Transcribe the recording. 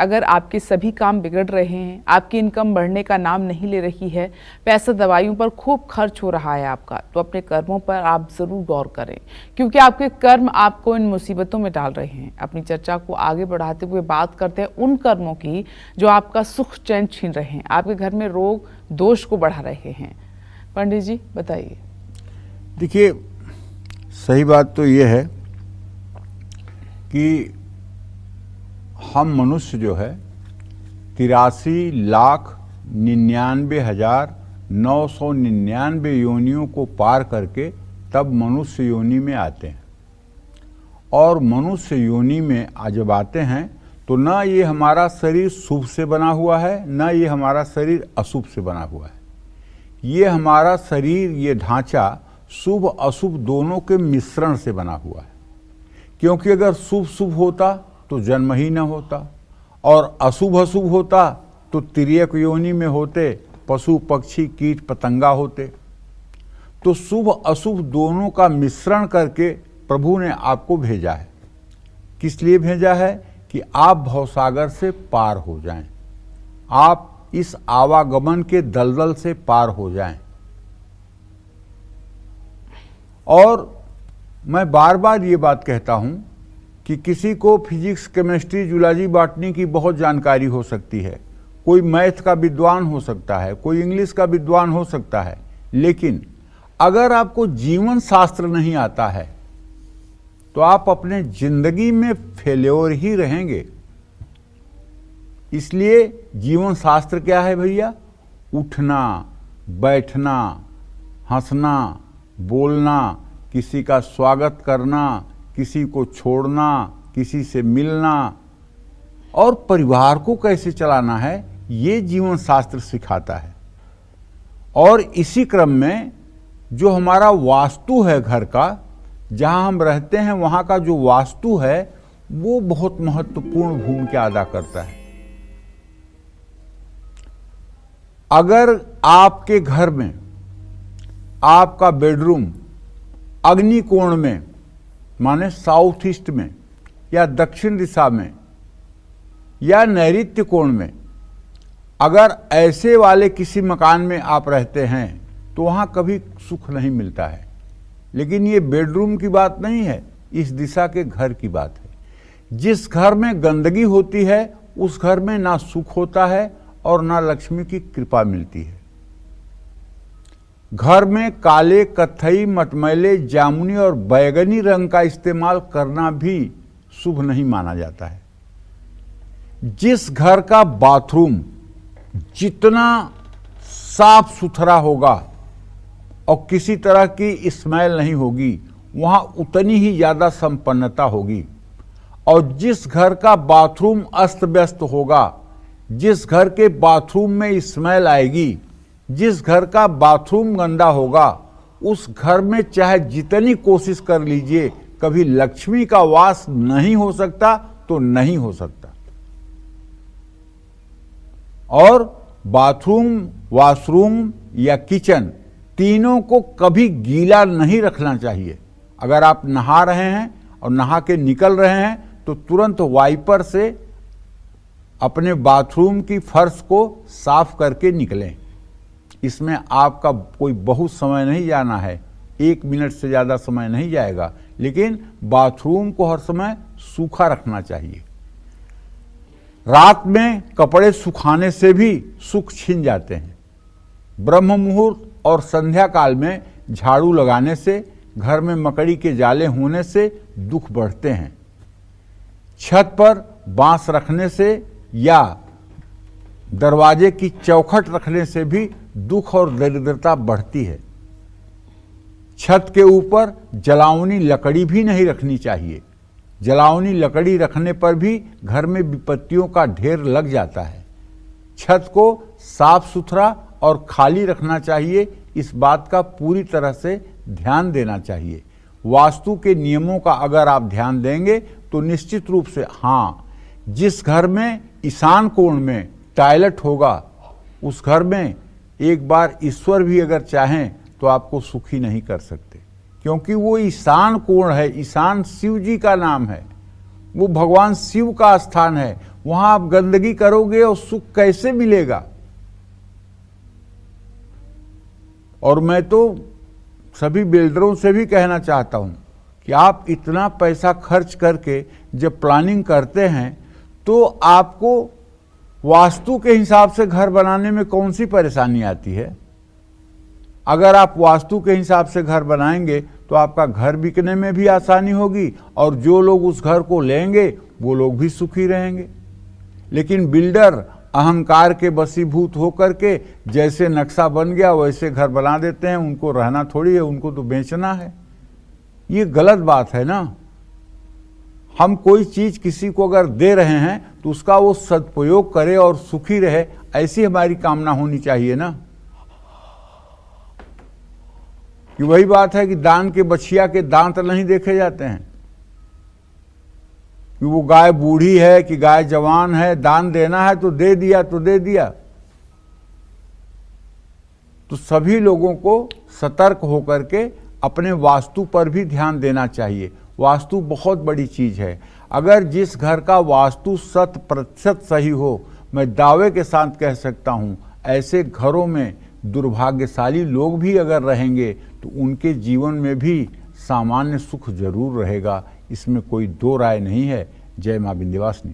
अगर आपके सभी काम बिगड़ रहे हैं, आपकी इनकम बढ़ने का नाम नहीं ले रही है, पैसा दवाइयों पर खूब खर्च हो रहा है आपका, तो अपने कर्मों पर आप जरूर गौर करें, क्योंकि आपके कर्म आपको इन मुसीबतों में डाल रहे हैं। अपनी चर्चा को आगे बढ़ाते हुए बात करते हैं उन कर्मों की जो आपका सुख चैन छीन रहे हैं, आपके घर में रोग दोष को बढ़ा रहे हैं। पंडित जी बताइए। देखिए, सही बात तो ये है कि हम मनुष्य जो है 83,99,999 योनियों को पार करके तब मनुष्य योनि में आते हैं। और मनुष्य योनि में जब आते हैं तो ना ये हमारा शरीर शुभ से बना हुआ है, ना ये हमारा शरीर अशुभ से बना हुआ है। ये हमारा शरीर, ये ढांचा शुभ अशुभ दोनों के मिश्रण से बना हुआ है। क्योंकि अगर शुभ शुभ होता तो जन्म ही न होता, और अशुभ अशुभ होता तो तिर्यक योनि में होते, पशु पक्षी कीट पतंगा होते। तो शुभ अशुभ दोनों का मिश्रण करके प्रभु ने आपको भेजा है। किस लिए भेजा है? कि आप भवसागर से पार हो जाएं, आप इस आवागमन के दलदल से पार हो जाएं। और मैं बार बार ये बात कहता हूं कि किसी को फिजिक्स, केमिस्ट्री, जूलॉजी, बॉटनी की बहुत जानकारी हो सकती है, कोई मैथ का विद्वान हो सकता है, कोई इंग्लिश का विद्वान हो सकता है, लेकिन अगर आपको जीवन शास्त्र नहीं आता है तो आप अपने जिंदगी में फेल्योर ही रहेंगे। इसलिए जीवन शास्त्र क्या है भैया? उठना, बैठना, हंसना, बोलना, किसी का स्वागत करना, किसी को छोड़ना, किसी से मिलना, और परिवार को कैसे चलाना है, ये जीवन शास्त्र सिखाता है। और इसी क्रम में जो हमारा वास्तु है, घर का जहां हम रहते हैं, वहां का जो वास्तु है वो बहुत महत्वपूर्ण भूमिका अदा करता है। अगर आपके घर में आपका बेडरूम अग्नि कोण में, माने साउथ ईस्ट में या दक्षिण दिशा में या नैऋत्य कोण में, अगर ऐसे वाले किसी मकान में आप रहते हैं तो वहां कभी सुख नहीं मिलता है। लेकिन ये बेडरूम की बात नहीं है, इस दिशा के घर की बात है। जिस घर में गंदगी होती है उस घर में ना सुख होता है और ना लक्ष्मी की कृपा मिलती है। घर में काले, कत्थई, मटमैले, जामुनी और बैगनी रंग का इस्तेमाल करना भी शुभ नहीं माना जाता है। जिस घर का बाथरूम जितना साफ सुथरा होगा और किसी तरह की स्मेल नहीं होगी, वहां उतनी ही ज्यादा संपन्नता होगी। और जिस घर का बाथरूम अस्त व्यस्त होगा, जिस घर के बाथरूम में स्मेल आएगी, जिस घर का बाथरूम गंदा होगा, उस घर में चाहे जितनी कोशिश कर लीजिए, कभी लक्ष्मी का वास नहीं हो सकता तो नहीं हो सकता। और बाथरूम, वॉशरूम या किचन, तीनों को कभी गीला नहीं रखना चाहिए। अगर आप नहा रहे हैं और नहा के निकल रहे हैं तो तुरंत वाइपर से अपने बाथरूम की फर्श को साफ करके निकलें। इसमें आपका कोई बहुत समय नहीं जाना है, 1 मिनट से ज़्यादा समय नहीं जाएगा, लेकिन बाथरूम को हर समय सूखा रखना चाहिए। रात में कपड़े सुखाने से भी सुख छिन जाते हैं। ब्रह्म मुहूर्त और संध्या काल में झाड़ू लगाने से, घर में मकड़ी के जाले होने से दुख बढ़ते हैं। छत पर बांस रखने से या दरवाजे की चौखट रखने से भी दुख और दरिद्रता बढ़ती है। छत के ऊपर जलावनी लकड़ी भी नहीं रखनी चाहिए। जलावनी लकड़ी रखने पर भी घर में विपत्तियों का ढेर लग जाता है। छत को साफ सुथरा और खाली रखना चाहिए, इस बात का पूरी तरह से ध्यान देना चाहिए। वास्तु के नियमों का अगर आप ध्यान देंगे तो निश्चित रूप से, हाँ, जिस घर में ईशान कोण में टॉयलेट होगा, उस घर में एक बार ईश्वर भी अगर चाहें तो आपको सुखी नहीं कर सकते, क्योंकि वो ईशान कोण है। ईशान शिव जी का नाम है, वो भगवान शिव का स्थान है। वहां आप गंदगी करोगे और सुख कैसे मिलेगा। और मैं तो सभी बिल्डरों से भी कहना चाहता हूं कि आप इतना पैसा खर्च करके जब प्लानिंग करते हैं तो आपको वास्तु के हिसाब से घर बनाने में कौन सी परेशानी आती है। अगर आप वास्तु के हिसाब से घर बनाएंगे तो आपका घर बिकने में भी आसानी होगी और जो लोग उस घर को लेंगे वो लोग भी सुखी रहेंगे। लेकिन बिल्डर अहंकार के वशीभूत होकर के जैसे नक्शा बन गया वैसे घर बना देते हैं। उनको रहना थोड़ी है, उनको तो बेचना है। ये गलत बात है ना। हम कोई चीज किसी को अगर दे रहे हैं तो उसका वो सदुपयोग करे और सुखी रहे, ऐसी हमारी कामना होनी चाहिए ना। कि वही बात है कि दान के बछिया के दांत नहीं देखे जाते हैं कि वो गाय बूढ़ी है कि गाय जवान है, दान देना है तो दे दिया तो दे दिया। तो सभी लोगों को सतर्क होकर के अपने वास्तु पर भी ध्यान देना चाहिए। वास्तु बहुत बड़ी चीज है। अगर जिस घर का वास्तु 100% सही हो, मैं दावे के साथ कह सकता हूं ऐसे घरों में दुर्भाग्यशाली लोग भी अगर रहेंगे तो उनके जीवन में भी सामान्य सुख जरूर रहेगा। इसमें कोई दो राय नहीं है। जय मां विंध्यवासिनी।